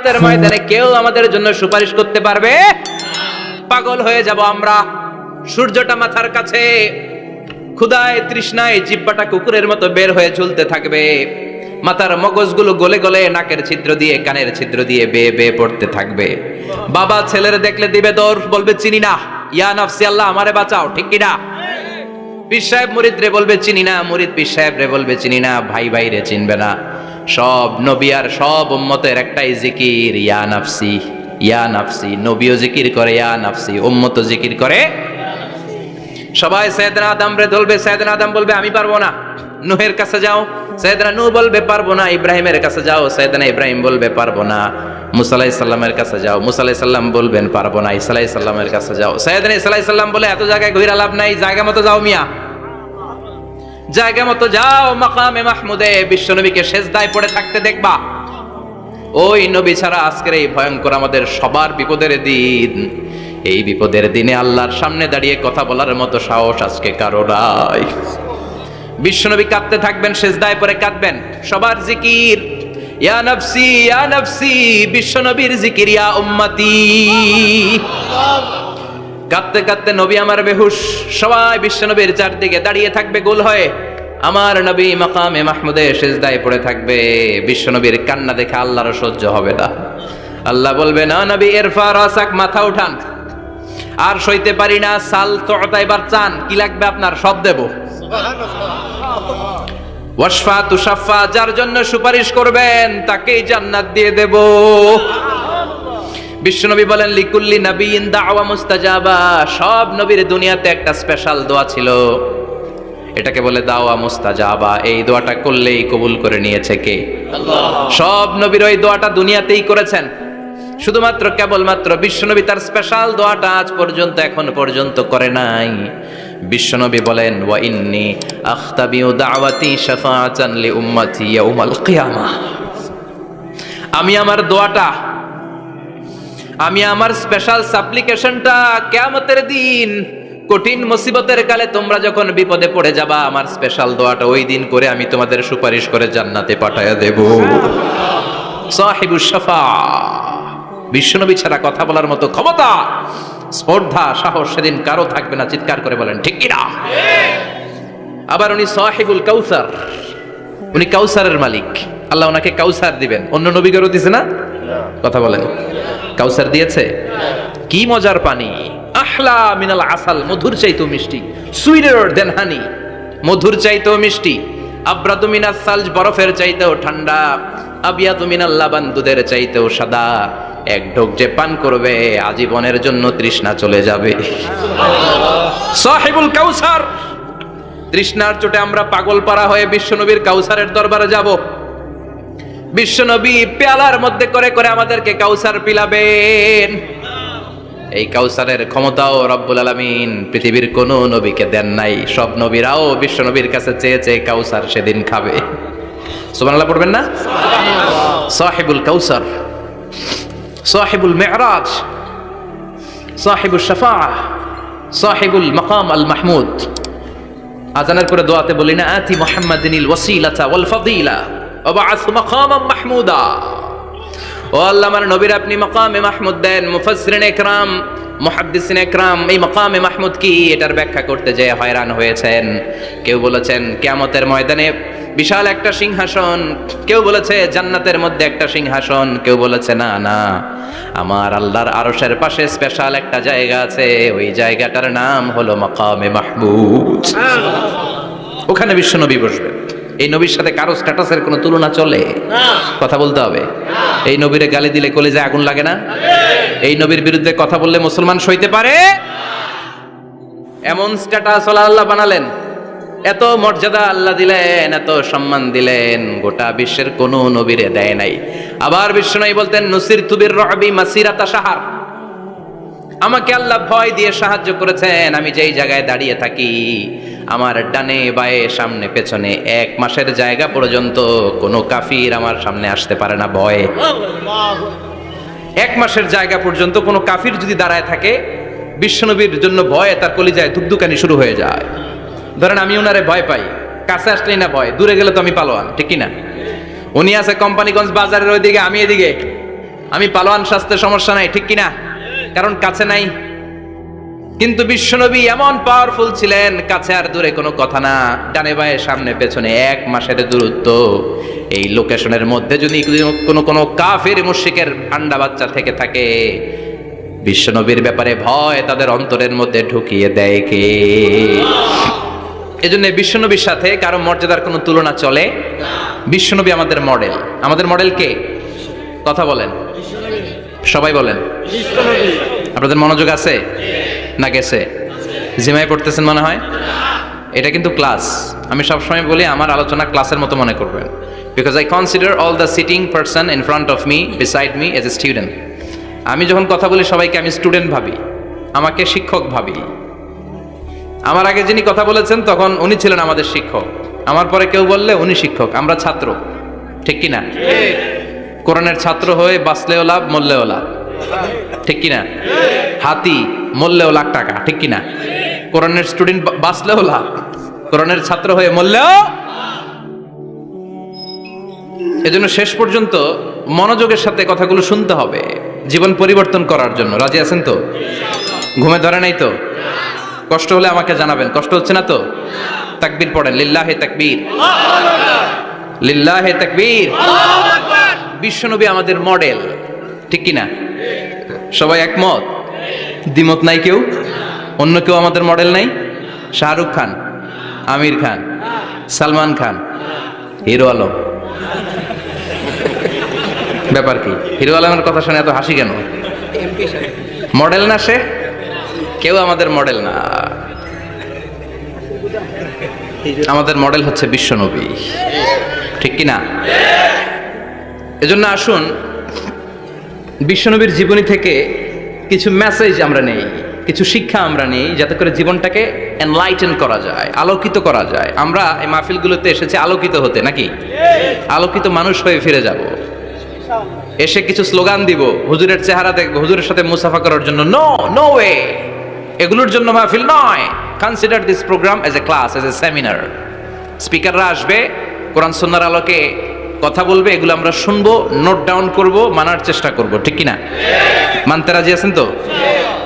কিয়ামতের ময়দানে কেউ আমাদের জন্য সুপারিশ করতে পারবে? পাগল হয়ে যাব আমরা। সূর্যটা মাথার কাছে, ক্ষুধায় তৃষ্ণায় জিহ্বাটা কুকুরের মতো বের হয়ে ঝুলতে থাকবে, মাথার মগজগুলো গলে গলে নাকের ছিদ্র দিয়ে কানের ছিদ্র দিয়ে বেয়ে বেয়ে পড়তে থাকবে। বাবা ছেলের দেখলে দিবে দৌড়, বলবে চিনি না, ইয়া নাফসি আল্লাহ আমারে বাঁচাও, ঠিক কিনা? পীর সাহেব মুরিদ রে বলবে চিনি না, মুরিদ পীর সাহেব রে বলবে চিনি না, ভাই ভাই রে চিনবে না। সব নবী আর সব উম্মতের একটাই জিকির, ইয়া নাফসি ইয়া নাফসি। নবীও জিকির করে ইয়া নাফসি, উম্মতও জিকির করে। সবাই সাইয়েদনা আদম রে ধরবে, সাইয়েদনা আদম বলবে আমি পারবো না। নূহের কাছে যাও, সাইয়েদনা নূহ বলবে পারবো না। ইব্রাহিমের কাছে যাও, সাইয়েদনা ইব্রাহিম বলবে পারবো না। মুসা আলাইহিস সালামের কাছে যাও, মুসা আলাইহিস সালাম বলবেন পারবো না। ঈসা আলাইহিস সালামের কাছে যাও, সাইয়েদনা ঈসা আলাইহিস সালাম বলে এত জায়গায় ঘুরে লাভ নাই, জায়গা মতো যাও মিয়া, জায়গা মতো যাও। মাকামে মাহমুদে বিশ্বনবীকে সেজদায় পড়ে থাকতে দেখবা। ওই নবী ছাড়া আজকের এই ভয়ঙ্কর আমাদের সবার বিপদের দিন, এই বিপদের দিনে আল্লাহর সামনে দাঁড়িয়ে কথা বলার মতো সাহস আজকে কারো নাই। বিশ্বনবী কাঁদতে থাকবেন, সেজদায় পড়ে কাঁদবেন। সবার জিকির ইয়া নাফসি ইয়া নাফসি, বিশ্বনবীর জিকির ইয়া উম্মতি। কাঁদতে কাঁদতে নবী আমার বেহুশ, সবাই বিশ্বনবীর চারদিকে দাঁড়িয়ে থাকবে গোল হয়ে। আমার নবী মাকামে মাহমুদে সেজদায় পড়ে থাকবে। বিশ্বনবীর কান্না দেখে আল্লাহর সহ্য হবে না। আল্লাহ বলবে না নবী ইরফা রাসাক, মাথা উঠান, আর সইতে পারি না। সাল তোতা, এবার চান, কি লাগবে আপনার সব দেব। ওয়াশফা তুশাফা, যার জন্য সুপারিশ করবেন তাকেই জান্নাত দিয়ে দেব। বিশ্বনবী বলেন লিকুল্লি নবিয়িন দাওয়া মুস্তাজাবা, সব নবীর দুনিয়াতে একটা স্পেশাল দোয়া ছিল, এটাকে বলে দাওয়া মুস্তাজাবা। এই দোয়াটা করলেই কবুল করে নিয়েছে কে? আল্লাহ। সব নবীর ওই দোয়াটা দুনিয়াতেই করেছেন, শুধুমাত্র কেবলমাত্র বিশ্বনবী তার স্পেশাল দোয়াটা আজ পর্যন্ত এখন পর্যন্ত করে নাই। বিশ্বনবী বলেন ওয়া ইন্নী আখতাবিউ দাওয়াতি শাফাআতান লি উম্মতি ইয়াউমাল কিয়ামাহ, আমি আমার দোয়াটা, আমি আমার স্পেশাল সাপ্লিকেশনটা কিয়ামতের দিন কঠিন মুসিবতের কালে তোমরা যখন বিপদে পড়ে যাবা, আমার স্পেশাল দোয়াটা ওই দিন করে আমি তোমাদের সুপারিশ করে জান্নাতে পাঠায়া দেব। সাহিবুশ শাফাআ, বিশ্বনবী ছাড়া কথা বলার মতো ক্ষমতা, স্পর্ধা, সাহস সেদিন কারো থাকবে না। চিৎকার করে বলেন ঠিক কিনা? আবার উনি সাহিবুল কাউসার, উনি কাউসারের মালিক। আল্লাহ ওনাকে কাউসার দিবেন। অন্য নবীদেরও দিছে না? কথা বলেন। কাউসার দিয়েছে। কি মজার পানি, আহলা মিনাল আসাল, মধুর চাইতেও মিষ্টি, সুইটার দেন হানি, মধুর চাইতেও মিষ্টি। আব্রাতু মিনাস সালজ, বরফের চাইতেও ঠান্ডা। আবিয়াতু মিনাল লাবান, দুধের চাইতেও সাদা। এক ঢোক যে পান করবে আজীবনের জন্য তৃষ্ণা চলে যাবে। সাহিবুল কাউসার। তৃষ্ণার চোটে আমরা পাগল পারা হয়ে বিশ্বনবীর কাউসারের দরবারে যাব। বিশ্বনবী পেয়ালার মধ্যে করে করে আমাদেরকে কাউসার পিলাবেন। এই কাউসারের ক্ষমতাও রব্বুল আলামিন পৃথিবীর কোন নবীকে দেন নাই। সব নবীরাও বিশ্বনবীর কাছে চেয়ে চেয়ে কাউসার সেদিন খাবে। সুবহানাল্লাহ পড়বেন না? সাহিবুল কাউসার, সাহিবুল মিরাজ, সাহিবুল শাফাআহ, সাহিবুল মাকাম আল মাহমুদ। আজানের পরে দোয়াতে বলি না আতি মুহাম্মাদিনিল ওয়াসিলাতা ওয়াল ফাদিলা ওয়া বা'আস মাকামান মাহমুদা। ও আল্লাহ, আমার নবীর আপনি মাকামে মাহমুদ দেন। মুফাসসিরিন ইকরাম, মুহাদ্দিসিন ইকরাম এই মাকামে মাহমুদ কি এটার ব্যাখ্যা করতে যেয়ে হয়রান হয়েছেন। কেউ বলেছেন কিয়ামতের ময়দানে বিশাল একটা সিংহাসন, কেউ বলেছে জান্নাতের মধ্যে একটা সিংহাসন, কেউ বলেছে না না, আমার আল্লাহর আরশের পাশে স্পেশাল একটা জায়গা আছে, ওই জায়গাটার নাম হলো মাকামে মাহমুদ। ওখানে বিশ্বনবী বসবেন। এই নবীর সাথে কারো স্ট্যাটাসের কোনো তুলনা চলে? কথা বলতে হবে। এই নবীরে গালি দিলে কলিজায় আগুন লাগে না? এই নবীর বিরুদ্ধে কথা বললে মুসলমান সইতে পারে? এমন স্ট্যাটাস আল্লাহ বানালেন, এত মর্যাদা আল্লাহ দিলেন, এত সম্মান দিলেন, গোটা বিশ্বের কোনো নবীরে দেয় নাই। আবার বিশ্বনবী বলতেন নুসিরতু বির-রু'বি মাসিরাতা শাহর, আমাকে আল্লাহ ভয় দিয়ে সাহায্য করেছেন। আমি যেই জায়গায় দাঁড়িয়ে থাকি, আমার ডানে বায়ে সামনে পেছনে 1 মাসের জায়গা পর্যন্ত কোনো কাফির আমার সামনে আসতে পারে না ভয়ে। 1 মাসের জায়গা পর্যন্ত কোনো কাফির যদি দাঁড়ায় থাকে, বিশ্বনবীর জন্য ভয়ে তার কলিজায় ধুকধুকানি শুরু হয়ে যায়। ধরেন আমি ওনারে ভয় পাই, কাছে আসলেই না ভয়, দূরে গেলে তো আমি পালোয়ান, ঠিক কিনা? উনি আছে কোম্পানিগঞ্জ বাজারের ওইদিকে, আমি এদিকে, আমি পালোয়ান স্বাস্থ্যের সমস্যা নাই, ঠিক কিনা? কারণ কাছে নাই। কিন্তু বিশ্বনবী এমন পাওয়ারফুল ছিলেন, কাছে আর দূরে কোনো কথা না, ডানে বায়ে সামনে পেছনে 1 মাসের দূরত্ব। এই লোকেশনের মধ্যে যদি কোনো কাফির মুশরিকের আন্ডা বাচ্চা থেকে থাকে, বিশ্বনবীর ব্যাপারে ভয় তাদের অন্তরের মধ্যে ঢুকিয়ে দেয় কে? এজন্য বিশ্বনবীর সাথে কারো মর্যাদার কোনো তুলনা চলে না। বিশ্বনবী আমাদের মডেল। আমাদের মডেল কে? কথা বলেন, সবাই বলেন। আপনাদের মনোযোগ আছে না গেছে? জিমায় পড়তেছেন মনে হয়। এটা কিন্তু ক্লাস। আমি সবসময় বলি আমার আলোচনা ক্লাসের মতো মনে করবেন, because I consider all the sitting person in front of me, beside me as a student. আমি যখন কথা বলি সবাইকে আমি স্টুডেন্ট ভাবি, আমাকে শিক্ষক ভাবি। আমার আগে যিনি কথা বলেছেন তখন উনি ছিলেন আমাদের শিক্ষক, আমার পরে কেউ বললে উনি শিক্ষক, আমরা ছাত্র, ঠিক কিনা? কোরআনের ছাত্র হয়ে বাঁচলেও লাভ, মরলেও লাভ, ঠিক কিনা? হাতি মরলেও লাখ টাকা, ঠিক কিনা? কোরআনের স্টুডেন্ট বাঁচলেও লাভ, কোরআনের ছাত্র হয়ে মরলেও। এজন্য শেষ পর্যন্ত মনোযোগের সাথে কথাগুলো শুনতে হবে জীবন পরিবর্তন করার জন্য। রাজি আছেন তো? ঘুমে ধরে নাই তো? কষ্ট হলে আমাকে জানাবেন। কষ্ট হচ্ছে না তো? তাকবীর পড়েন, লিল্লাহে তাকবীর, লিল্লাহে তাকবীর। বিশ্বনবী আমাদের মডেল, ঠিক কিনা? সবাই একমত? দ্বিমত নাই কেউ? অন্য কেউ আমাদের মডেল নাই? শাহরুখ খান, আমির খান, সালমান খান, হিরো আলম। ব্যাপার কি? হিরো আলমের কথা শুনে এত হাসি কেন? মডেল না সে? কেউ আমাদের মডেল না। আমাদের মডেল হচ্ছে বিশ্বনবী, ঠিক কিনা? এজন্য আসুন বিশ্বনবীর জীবনী থেকে কিছু মেসেজ আমরা নেই, কিছু শিক্ষা আমরা নেই, যাতে করে জীবনটাকে এনলাইটেন করা যায়, আলোকিত করা যায়। আমরা এই মাহফিলগুলোতে এসেছি আলোকিত হতে, নাকি? আলোকিত মানুষ হয়ে ফিরে যাব। এসে কিছু স্লোগান দিব, হুজুরের চেহারা দেখবো, হুজুরের সাথে মুসাফা করার জন্য। No, no way. এগুলোর জন্য মাহফিল নয়। Consider this programme as a class, as a seminar. স্পিকাররা আসবে, কোরআন সুন্নাহর আলোকে কথা বলবে, এগুলো আমরা শুনবো, নোট ডাউন করব, মানার চেষ্টা করব, ঠিক কিনা? মানতে রাজি আছেন তো?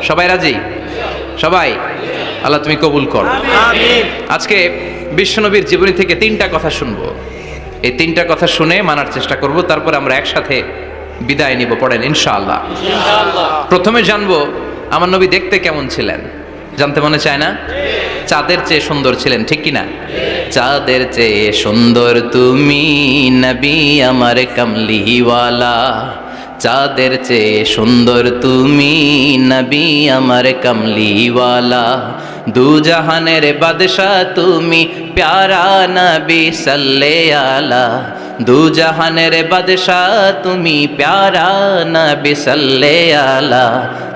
সবাই রাজি? সবাই? আল্লাহ তুমি কবুল কর। আজকে বিশ্বনবীর জীবনী থেকে 3টা কথা শুনবো। এই 3টা কথা শুনে মানার চেষ্টা করব, তারপর আমরা একসাথে বিদায় নিব। পড়েন ইনশাআল্লাহ। প্রথমে জানবো আমার নবী দেখতে কেমন ছিলেন। জানতে মনে চায় না? চাঁদের চেয়ে সুন্দর ছিলেন, ঠিক কিনা? চাঁদের চেয়ে সুন্দর তুমি নবী আমার কামলিওয়ালা, চাঁদের চেয়ে সুন্দর তুমি নবী আমার কামলিওয়ালা, দু জাহানের বাদশা তুমি প্যারা নবী সাল্লে আলা, দু জাহানের বাদশা তুমি প্যারা নবী সাল্লে আলা,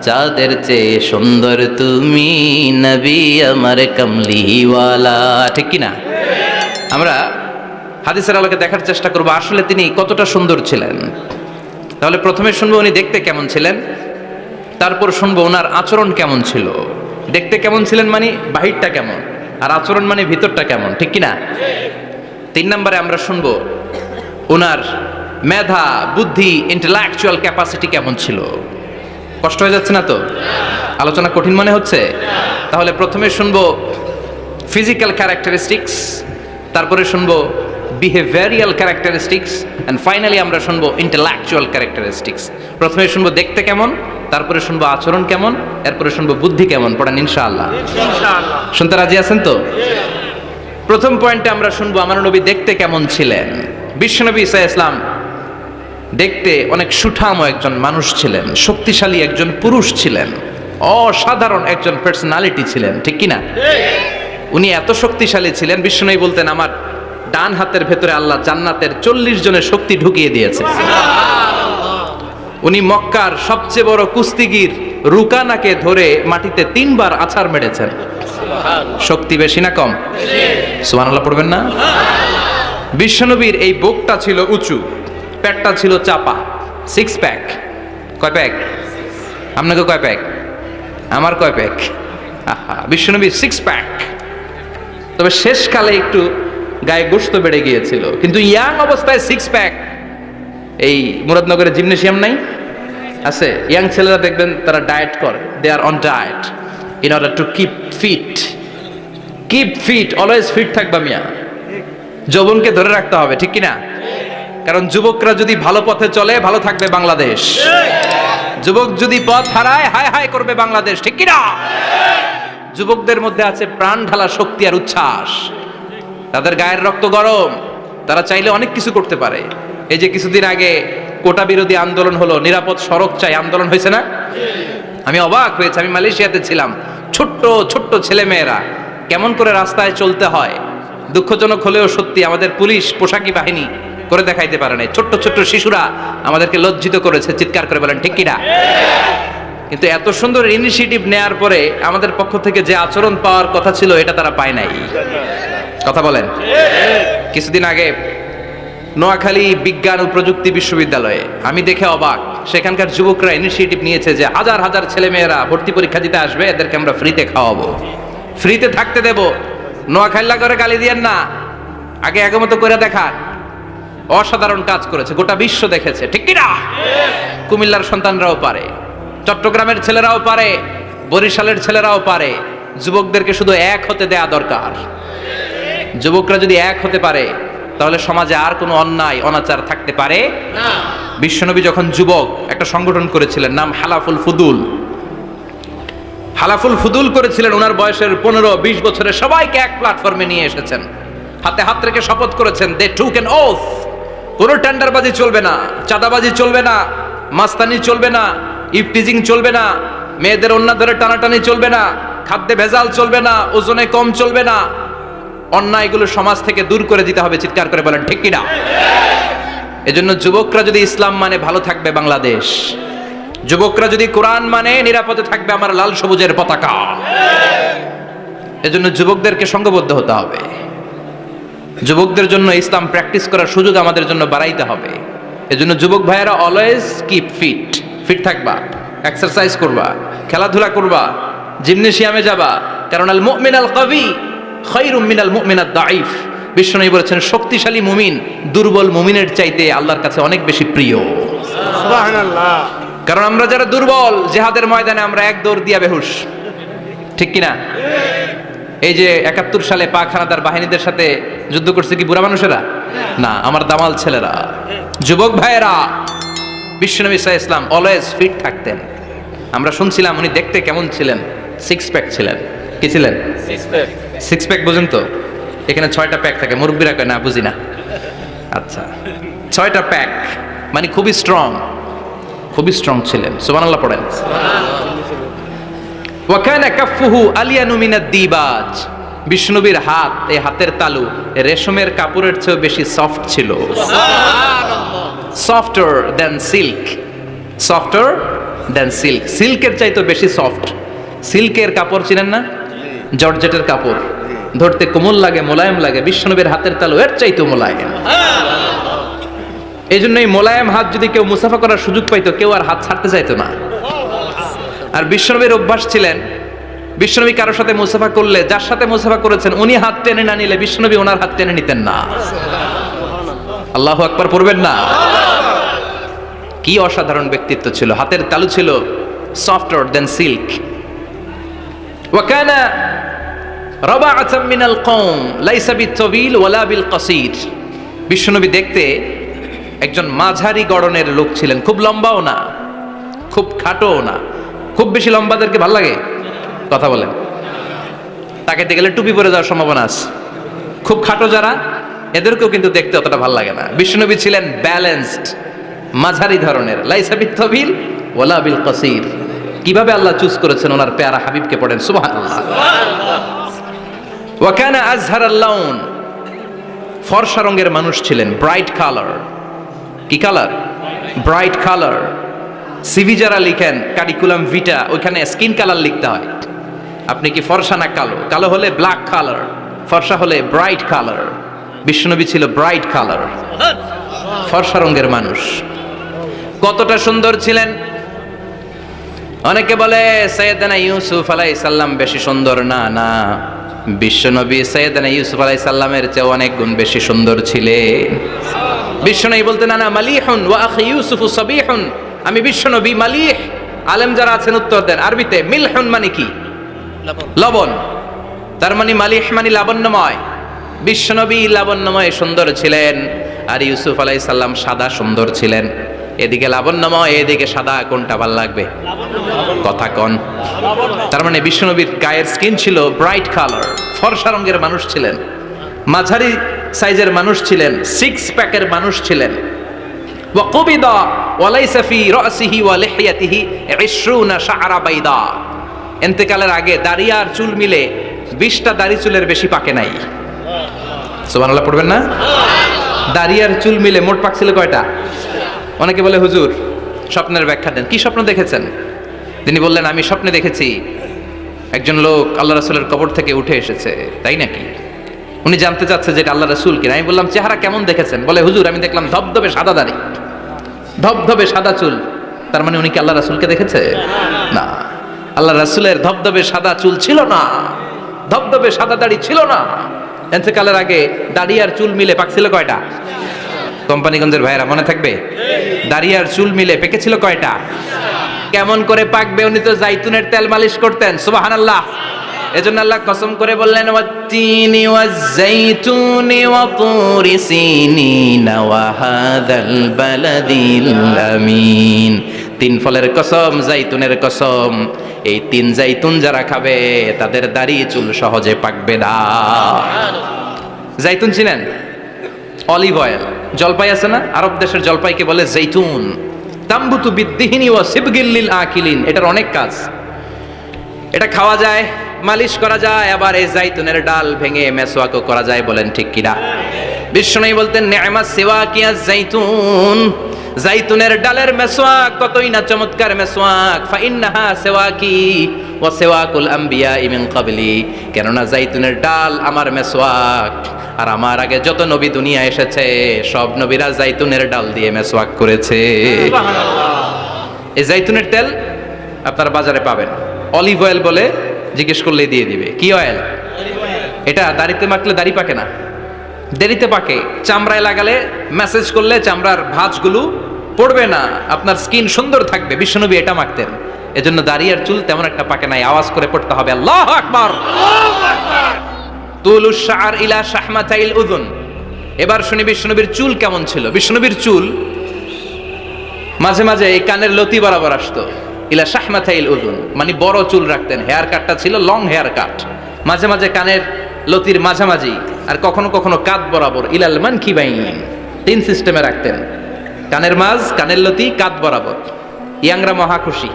চাঁদের চেয়ে সুন্দর তুমি নবী আমার কামলিওয়ালা, ঠিক কিনা? আমরা হাদিসের আলোকে দেখার চেষ্টা করবো আসলে তিনি কতটা সুন্দর ছিলেন। তাহলে প্রথমে শুনবো উনি দেখতে কেমন ছিলেন, তারপর শুনবো ওনার আচরণ কেমন ছিল। দেখতে কেমন ছিলেন মানে বাহিরটা কেমন, আর আচরণ মানে ভিতরটা কেমন, ঠিক কিনা? 3 নম্বরে আমরা শুনবো ওনার মেধা, বুদ্ধি, ইন্টেলেকচুয়াল ক্যাপাসিটি কেমন ছিল। কষ্ট হয়ে যাচ্ছে না তো? আলোচনা কঠিন মনে হচ্ছে? তাহলে প্রথমে শুনবো ফিজিক্যাল ক্যারেক্টারিস্টিক্স, তারপরে শুনবো বিহেভিয়ারিয়াল ক্যারেক্টারিস্টিক্স, এন্ড ফাইনালি আমরা শুনবো ইন্টেলেকচুয়াল ক্যারেক্টারিস্টিক্স। প্রথমে শুনবো দেখতে কেমন, তারপরে শুনবো আচরণ কেমন, এরপরে শুনবো বুদ্ধি কেমন। পড়েন ইনশাআল্লাহ। শুনতে রাজি আছেন তো? প্রথম পয়েন্টে আমরা শুনবো আমার নবী দেখতে কেমন ছিলেন। বিশ্বনবী ঈসা ইসলাম দেখতে অনেক সুঠাম একজন মানুষ ছিলেন, শক্তিশালী একজন পুরুষ ছিলেন, অসাধারণ একজন পার্সোনালিটি ছিলেন, ঠিক কিনা? উনি এত শক্তিশালী ছিলেন, বিশ্বনবী বলতেন আমার ডান হাতের ভেতরে আল্লাহ জান্নাতের 40 জনের শক্তি ঢুকিয়ে দিয়েছে। উনি মক্কার সবচেয়ে বড় কুস্তিগির রুকানাকে ধরে মাটিতে 3 বার আছাড় মেরেছেন। শক্তি বেশি না কম? সুবহানাল্লাহ পড়বেন না? বিশ্বনবীর এই বুকটা ছিল উঁচু, পেটটা ছিল চাপা, 6 প্যাক। কয় প্যাক? আপনাকে কয় প্যাক? আমার কয় প্যাক? বিশ্বনবীর 6 প্যাক। তবে শেষকালে একটু গায়ে গোশত বেড়ে গিয়েছিল, কিন্তু ইয়াং অবস্থায় 6 প্যাক। এই মুরাদনগরের জিমনেশিয়াম নাই, আছে ইয়াং ছেলেরা দেখবেন তারা ডায়েট করে, they are on diet in order to keep fit, always fit থাকবা মিয়া। যৌবনকে ধরে রাখতে হবে, ঠিক কিনা? কারণ যুবকরা যদি ভালো পথে চলে ভালো থাকবে বাংলাদেশ, যুবক যদি পথ হারায় হায় হায় করবে বাংলাদেশ, ঠিক কিনা? যুবকদের মধ্যে আছে প্রাণ ঢালা শক্তি আর উচ্ছ্বাস, তাদের গায়ের রক্ত গরম, তারা চাইলে অনেক কিছু করতে পারে। এই যে কিছুদিন আগে কোটা বিরোধী আন্দোলন হলো, নিরাপদ সড়ক চাই আন্দোলন হয়েছে না? আমি অবাক হয়েছি, আমি মালয়েশিয়াতে ছিলাম, ছোট্ট ছোট্ট ছেলে মেয়েরা কেমন করে রাস্তায় চলতে হয়, দুঃখজনক হলেও সত্যি আমাদের পুলিশ পোশাকি বাহিনী করে দেখাইতে পারে নাই। ছোট্ট ছোট্ট শিশুরা আমাদেরকে লজ্জিত করেছে, চিৎকার করে বলেন ঠিক কিনা? কিন্তু এত সুন্দর ইনিশিয়েটিভ নেয়ার পরে আমাদের পক্ষ থেকে যে আচরণ পাওয়ার কথা ছিল এটা তারা পায় নাই। কথা বলেন। কিছুদিন আগে নোয়াখালী বিজ্ঞান ও প্রযুক্তি বিশ্ববিদ্যালয়ে আমি দেখে অবাক, সেখানকার যুবকরা ইনিশিয়েটিভ নিয়েছে যে হাজার হাজার ছেলে মেয়েরা ভর্তি পরীক্ষা দিতে আসবে, এদেরকে আমরা ফ্রিতে খাওয়াবো, ফ্রিতে থাকতে দেব। নোয়াখালী করে গালি দিয়েন না, আগে আগমত করে দেখান। অসাধারণ কাজ করেছে, গোটা বিশ্ব দেখেছে, ঠিক কিনা? কুমিল্লার সন্তানরাও পারে, চট্টগ্রামের ছেলেরাও পারে, বরিশালের ছেলেরাও পারে। যুবকদেরকে শুধু এক হতে দেয়া দরকার। যুবকরা যদি এক হতে পারে তাহলে সমাজে আর কোনো অন্যায় অনাচার থাকতে পারে না। বিশ্বনবী যখন যুবক একটা সংগঠন করেছিলেন, নাম হালাফুল ফুদুল করেছিলেন। ওনার বয়সের 15-20 বছরের সবাইকে এক প্ল্যাটফর্মে নিয়ে এসেছেন, হাতে হাত রেখে শপথ করেছেন, দে টুক অ্যান ওথ, কোনো টেন্ডারবাজি চলবে না, চাঁদাবাজি চলবে না, মাস্তানি চলবে না, ইফটিজিং চলবে না, মেয়েদের ওন্না ধরে টানাটানি চলবে না, খাদ্যে ভেজাল চলবে না, ওজনে কম চলবে না, অন্যায়গুলো সমাজ থেকে দূর করে দিতে হবে। চিৎকার করে বলেন ঠিক কিনা? এজন্য যুবকরা যদি ইসলাম মানে ভালো থাকবে বাংলাদেশ, যুবকরা যদি কোরআন মানে নিরাপদে থাকবে আমার লাল সবুজের পতাকা। এজন্য যুবকদেরকে সংঘবদ্ধ হতে হবে, যুবকদের জন্য ইসলাম প্র্যাকটিস করার সুযোগ আমাদের জন্য বাড়াইতে হবে। এজন্য যুবক ভাইয়েরা অলওয়েজ কিপ ফিট থাকবা, এক্সারসাইজ করবা, খেলাধুলা করবা, জিমনেশিয়ামে যাবা। কারণ আল মুমিন আল কবি খায়রুম মিনাল মুমিনাদ দাঈফ। বিশ্বনবী বলেছেন শক্তিশালী মুমিন দুর্বল মুমিনের চাইতে আল্লাহর কাছে অনেক বেশি প্রিয়। সুবহানাল্লাহ। কারণ আমরা যারা দুর্বল, জিহাদের ময়দানে আমরা এক দৌড় দিয়া বেহুশ, ঠিক কিনা? এই যে 71 সালে পাক হানাদার বাহিনীদের সাথে যুদ্ধ করছে কি বুড়া মানুষেরা? না, আমার দামাল ছেলেরা, যুবক ভাইয়েরা। বিশ্বনবী সাল্লাল্লাহু আলাইহি ওয়াসাল্লাম অলওয়েজ ফিট থাকতেন। আমরা শুনছিলাম উনি দেখতে কেমন ছিলেন, 6 প্যাক ছিলেন। কি ছিলেন? 6 প্যাক। বুঝেন তো, এখানে 6টা প্যাক থাকে, মুরব্বীরা কয় না বুঝি না। আচ্ছা, 6টা প্যাক মানে খুবই স্ট্রং ছিলেন। সুবহানাল্লাহ পড়েন। ওয়া কানা কাফফুহু আলিয়ানু মিনাদ দিবাজ। বিষ্ণুবীর হাত, এই হাতের তালু রেশমের কাপড়ের চেয়ে বেশি সফট ছিল। সুবহানাল্লাহ। সফটার দ্যান সিল্ক, সিল্কের চাইতে বেশি সফট। সিল্কের কাপড় চিনেন না? জর্জেটের কাপড়, ধরতে কোমল লাগে, মোলায়েম লাগে। বিশ্বনবীর হাতের তালু এর চাইতে মোলায়েম। এই জন্য এই মোলায়েম হাত যদি কেউ মুসাফা করার সুযোগ পাইতো, কেউ আর হাত ছাড়তে চাইতো না। আর বিশ্বনবীর অভ্যাস ছিলেন, বিশ্বনবী কারোর সাথে মুসাফা করলে, যার সাথে মুসাফা করেছেন উনি হাত টেনে না নিলে বিশ্বনবী ওনার হাত টেনে নিতেন না। আল্লাহু আকবার পড়বেন না? কি অসাধারণ ব্যক্তিত্ব ছিল। হাতের তালু ছিল সফটার দেন সিল্ক। ওয়া কানা রাবাআতাম মিনাল কওম লাইসা বিত-তাবিল ওয়ালা বিল কাসীর। বিশ্বনবী দেখতে একজন মাঝারি গড়নের লোক ছিলেন, খুব লম্বাও না, খুব খাটোও না। খুব বেশি লম্বাদেরকে ভালো লাগে? কথা বলেন। তাকাইতে গেলে টুপি পরে যাওয়ার সম্ভাবনা আছে। খুব খাটো যারা, এদেরকেও কিন্তু দেখতে অতটা ভালো লাগে না। বিশ্বনবী ছিলেন ব্যালেন্সড, মাঝারি ধরনের। লাইসা বিত-তাবিল ওয়ালা বিল কাসীর। কিভাবে আল্লাহ চুজ করেছেন ওনার প্যারা হাবিবকে, পড়েন সুবহানাল্লাহ। ওয়া কানা আযহারাল লাউন, ফর্সা রঙের মানুষ ছিলেন, ব্রাইট কালার। কি কালার? Bright colour. সিভি যারা লিখেন কারিকুলাম ভিটা, ওইখানে স্কিন কালার লিখতে হয়। আপনি কি ফর্সা না কালো? কালো হলে ব্ল্যাক কালার, ফর্সা হলে ব্রাইট কালার। বিশ্বনবী ছিল ব্রাইট কালার, ফর্সা রঙের মানুষ। কতটা সুন্দর ছিলেন! অনেকে বলে সাইয়েদনা ইউসুফ আলাইহিস সালাম বেশি সুন্দর। না না, বিশ্বনবী সাইয়েদনা ইউসুফ আলাইহিস সালামের চেয়ে অনেক গুণ বেশি সুন্দর ছিলেন। বিশ্বনবী বলতেন, আনা মালিহুন ওয়া আখি ইউসুফু সাবিহুন, আমি বিশ্বনবী মালিহ। আলেম যারা আছেন উত্তর দেন আরবিতে। মিলহুন মানে কি? লবণ। তার মানে মালিহ মানে লাবণ্যময়। বিশ্বনবী লাবণ্যময় সুন্দর ছিলেন, আর ইউসুফ আলাইহিস সালাম সাদা সুন্দর ছিলেন। এদিকে লাবণ্যময়, এদিকে সাদা, কোনটা ভালো লাগবে? কথা কন। তার মানে বিশ্বনবীর গায়ের স্কিন ছিল ব্রাইট কালার, ফর্সা রঙের মানুষ ছিলেন, মাঝারি সাইজের মানুষ ছিলেন, সিক্স প্যাকের মানুষ ছিলেন। ওয়া কুবিদা ওয়া লাইসা ফি রাসিহি ওয়া লিহইয়াতিহি 20 শাআরা বাইদা। ইন্তেকালের আগে দাড়ি আর চুল মিলে 20টা দাড়ি চুলের বেশি পাকে নাই। সুবহানাল্লাহ পড়বেন না? দাড়ি আর চুল মিলে মোট পাকছিল কয়টা? অনেকে বলে হুজুর স্বপ্নের ব্যাখ্যা দেন। কি স্বপ্ন দেখেছেন? তিনি বললেন, আমি স্বপ্নে দেখেছি একজন লোক আল্লাহ রাসূলের কবর থেকে উঠে এসেছে। তাই নাকি? উনি জানতে চাচ্ছে যে এটা আল্লাহ রাসূল কিনা। আমি বললাম, চেহারা কেমন দেখেছেন? বলে, হুজুর আমি দেখলাম ধবধবে সাদা দাড়ি, ধবধবে সাদা চুল। তার মানে উনি কি আল্লাহ রাসূলকে দেখেছে? না, আল্লাহ রাসূলের ধবধবে সাদা চুল ছিল না, ধবধবে সাদা দাড়ি ছিল না। ইন্তেকালের আগে দাড়ি আর চুল মিলে পাকছিল কয়টা? কোম্পানিগঞ্জের ভাইয়েরা মনে থাকবে? দাড়ি আর চুল মিলে পেকেছিল কয়টা? কেমন করে পাকবে? উনি তো জাইতুনের তেল মালিশ করতেন। সুবহানাল্লাহ। এজন্য আল্লাহ কসম করে বললেন, ওয়াত্তিনি ওয়াজ-জাইতুনি ওয়া তুরি সিনিনা ওয়া হাযাল বালাদিল আমিন। তিন ফলের কসম, জাইতুনের কসম, এই তিন জাইতুন যারা খাবে তাদের দাড়ি চুল সহজে পাকবে না। জাইতুন চিনেন? Olive oil. জলপাই আছে না? আরব দেশের জলপাইকে বলে জাইতুন। তাম্বুতু বিদ্দিহিনি ওয়া সিবগিল লিল আকিলিন। এটার অনেক কাজ। এটা খাওয়া যায়, মালিশ করা যায়, আবার এই জাইতুনের ডাল ভেঙে মেসওয়াকও করা যায়। বলেন ঠিক কিনা? বিশ্বনবী বলতেন, নি'মাস সিওয়াকিয়া জাইতুন। জাইতুনের ডালের মেসওয়াক কতই না চমৎকার মেসওয়াক। ফাইন্নাহা সিওয়াকি ওয়া সিওয়াকুল আম্বিয়া মিন ক্বাবলি। কেননা জাইতুনের ডাল আমার মেসওয়াক, আর আমার আগে যত নবী দুনিয়া এসেছে সব নবীরা জাইতুনের ডাল দিয়ে মেসওয়াক করেছে। এই জাইতুনের তেল আপনারা বাজারে পাবেন। অলিভ অয়েল বলে জিজ্ঞেস করলেই দিয়ে দিবে। কি অয়েল? এটা দাড়িতে মাখলে দাড়ি পাকে না, দেরিতে পাকে। চামড়ায় লাগালে ম্যাসেজ করলে চামড়ার ভাঁজগুলো পড়বে না, আপনার স্কিন সুন্দর থাকবে। বিশ্বনবী এটা মাখতেন। এজন্য দাড়ি আর চুল তেমন একটা পাকে নাই। আওয়াজ করে পড়তে হবে আল্লাহু আকবার। তুলুশ শাআর ইলা শাহমাতাইল উযুন। এবার শুনি বিশ্বনবীর চুল কেমন ছিল। বিশ্বনবীর চুল মাঝে মাঝে এই কানের লতি বরাবর আসতো। ইলা শাহমাতাইল উযুন মানে বড় চুল রাখতেন। হেয়ার কাটটা ছিল লং হেয়ার কাট, মাঝে মাঝে কানের লতির মাঝামাঝি, আর কখনো কখনো কাঁধ বরাবর। ইলাল মানকিবাইন, তিন সিস্টেমে রাখতেন। কানের মাঝ, কানের লতি, কাঁধ বরাবর। ইয়াংরা মহা খুশি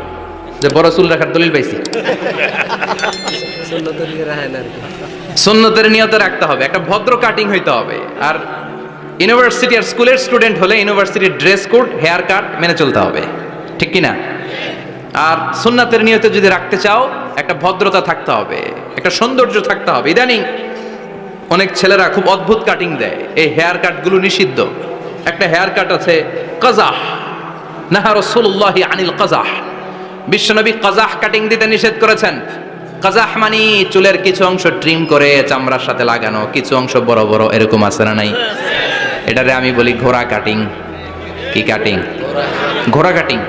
যে বড় চুল রাখার দলিল পাইছি। সুন্নতের নিয়তে রাখতে হবে, একটা ভদ্র কাটিং হইতে হবে। আর ইউনিভার্সিটি আর স্কুলের স্টুডেন্ট হলে ইউনিভার্সিটির ড্রেস কোড, হেয়ার কাট মেনে চলতে হবে, ঠিক কিনা? আর সুন্নাতের নিয়তে যদি রাখতে চাও একটা ভদ্রতা থাকতে হবে, একটা সৌন্দর্য থাকতে হবে। ইদানিং অনেক ছেলেরা খুব অদ্ভুত কাটিং দেয়। এই হেয়ার কাটগুলো নিষিদ্ধ। একটা হেয়ার কাট আছে কাজাহ, নাহা রাসূলুল্লাহি আনিল কাজাহ। বিশ্বনবী কাজাহ কাটিং দিতে নিষেধ করেছেন। কাজাহ মানে চুলের কিছু অংশ ট্রিম করে চামড়ার সাথে লাগানো, কিছু অংশ বড় বড়, এরকম আছে না নাই? এটারে আমি বলি ঘোড়া কাটিং। কি কাটিং? ঘোড়া কাটিং।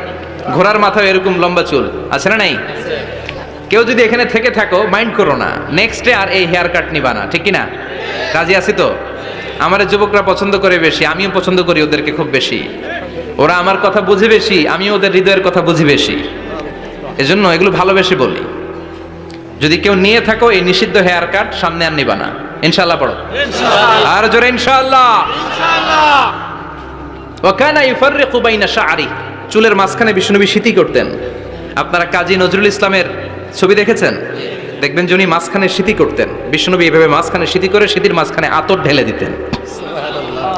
ঘোড়ার মাথায় এরকম লম্বা চুল আছে না নাই? কেউ যদি এখানে থেকে থাকো মাইন্ড করো না, নেক্সট ডে আর এই হেয়ার কাট নিবা না, ঠিক কিনা? রাজি আছি তো? আমার যুবকরা পছন্দ করে বেশি, আমিও পছন্দ করি ওদেরকে খুব বেশি। ওরা আমার কথা বুঝে বেশি, আমিও ওদের হৃদয়ের কথা বুঝি বেশি। এজন্য এগুলো ভালোবেসে বলি। যদি কেউ নিয়ে থাকো এই নিষিদ্ধ হেয়ার কাট, সামনে আর নিবা না। ইনশাআল্লাহ পড়ো। আর জোরে ইনশাআল্লাহ। ওয়া কানা ইউফাররিকু বাইনা শা'রি। চুলের মাঝখানে বিশ্বনবী সিঁথি করতেন। আপনারা কাজী নজরুল ইসলামের ছবি দেখেছেন? দেখবেন যে উনি মাঝখানে সিঁথি করতেন। বিশ্বনবী এভাবে মাঝখানে সিঁথি করে সিঁথির মাঝখানে আতর ঢেলে দিতেন।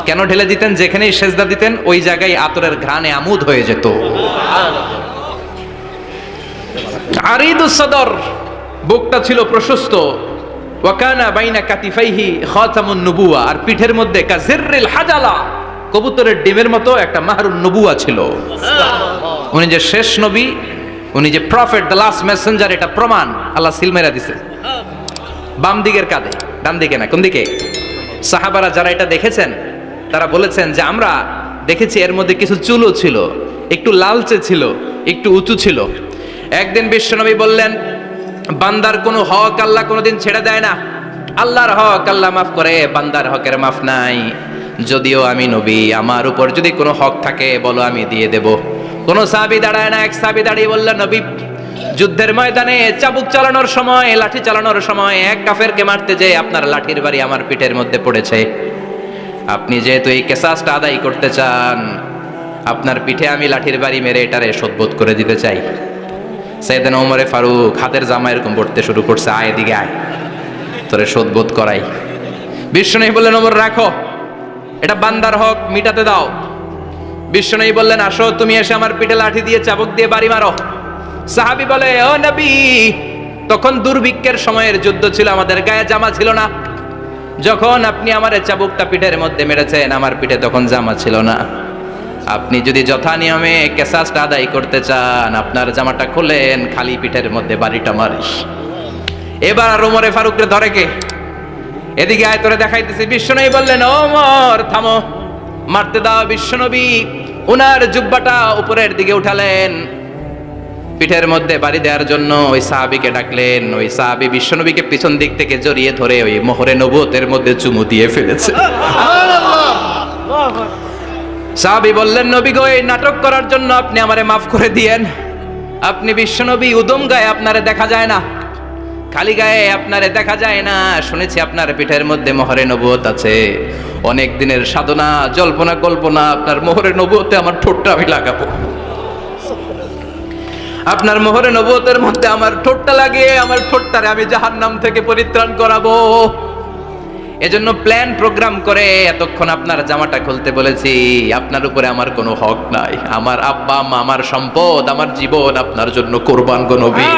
কেন ঢেলে দিতেন? যেখানেই সেজদা দিতেন ওই জায়গায় আতরের ঘ্রাণে আমোদ হয়ে যেত। আরিদুস সদর, বুকটা ছিল প্রশস্ত। ওয়া কানা বাইনা কাতিফাইহি খাতামুন নবুওয়া, আর পিঠের মধ্যে কাজিররিল হাজালা, কবুতরের ডিমের মতো একটা মাহরুন নবুওয়া ছিল। উনি যে শেষ নবী, উনি যে প্রফেট, দ্য লাস্ট মেসেঞ্জার, এটা প্রমাণ আল্লাহ সিল মেরা দিছে। বাম দিকের কাঁধে, ডান দিকে না। কোন দিকে? সাহাবারা যারা এটা দেখেছেন তারা বলেছেন যে আমরা দেখেছি এর মধ্যে কিছু চুলও ছিল, একটু লালচে ছিল, একটু উঁচু ছিল। একদিন বিশ্বনবী বললেন, বান্দার কোনো হক আল্লাহ কোনোদিন ছেড়ে দেয় না। আল্লাহর হক আল্লাহ মাফ করে, বান্দার হকের মাফ নাই। যদিও আমি নবী, আমার উপর যদি কোনো হক থাকে বলো, আমি দিয়ে দেব। কোন সাহাবী দাঁড়ায় না। এক সাহাবী দাঁড়িয়ে বললেন, নবী, যুদ্ধের ময়দানে চাবুক চালানোর সময়, লাঠি চালানোর সময় এক কাফেরকে মারতে যেয়ে আপনার লাঠির বাড়ি আমার পিঠের মধ্যে পড়েছে। আপনি যেহেতু এই কেসাসটা আদায় করতে চান, আপনার পিঠে আমি লাঠির বাড়ি মেরে এটারে শোধবোধ করে দিতে চাই। সাইয়েদনা ওমরে ফারুক হাতের জামা এরকম পড়তে শুরু করছে, আয় এদিকে আয়, তোরে শোধবোধ করাই। বিশ্বনবী বললেন, ওমর রাখো, এটা বান্দার হক, মিটাতে দাও। বিশ্বনবী বললেন, আসো, তুমি এসে আমার পিঠে লাঠি দিয়ে চাবুক দিয়ে বাড়ি মারো। সাহাবী বলে, ও নবী, তখন দুর্ভিক্ষের সময়ের যুদ্ধ ছিল, আমাদের গায়ে জামা ছিল না। যখন আপনি আমার চাবুকটা পিঠের মধ্যে মেরেছেন, আমার পিঠে তখন জামা ছিল না। আপনি যদি যথা নিয়মে কেসাসটা আদায় করতে চান, আপনার জামাটা খুলেন, খালি পিঠের মধ্যে বাড়িটা মারিস। এবার আর ওমরে ফারুককে ধরে কে? এদিকে আয়, তোরে দেখাইতেছি। বিশ্বনবী বললেন, ওমর থামো, মারতে দাও। বিশ্বনবী উনার জুব্বাটা উপরের দিকে উঠালেন, পিঠের মধ্যে বাড়ি দেওয়ার জন্য ওই সাহাবীকে ডাকলেন। ওই সাহাবী বিশ্বনবীকে পিছন দিক থেকে জড়িয়ে ধরে ওই মোহরে নবুয়তের মধ্যে চুমু দিয়ে ফেলেছে। সাহাবী বললেন, নবী গো, এই নাটক করার জন্য আপনি আমারে মাফ করে দিয়েন। আপনি বিশ্বনবী, উদম গায়ে আপনারে দেখা যায় না, খালি গায়ে আপনারে দেখা যায় না। শুনেছি আপনার পিঠের মধ্যে মোহরে নবুয়ত আছে। অনেক দিনের সাধনা, জল্পনা কল্পনা, আপনার মোহরে নবুয়তে আমার ঠোঁটটা আমি লাগাবো। আপনার মোহরে নবুয়তের মধ্যে আমার ঠোঁটটা লাগিয়ে আমার ঠোঁটটারে আমি জাহান্নাম থেকে পরিত্রাণ করাবো। এজন্য প্ল্যান প্রোগ্রাম করে এতক্ষণ আপনার জামাটা খুলতে বলেছি। আপনার উপরে আমার কোনো হক নাই। আমার আব্বা আম্মা, আমার সম্পদ, আমার জীবন আপনার জন্য কোরবান গো নবী।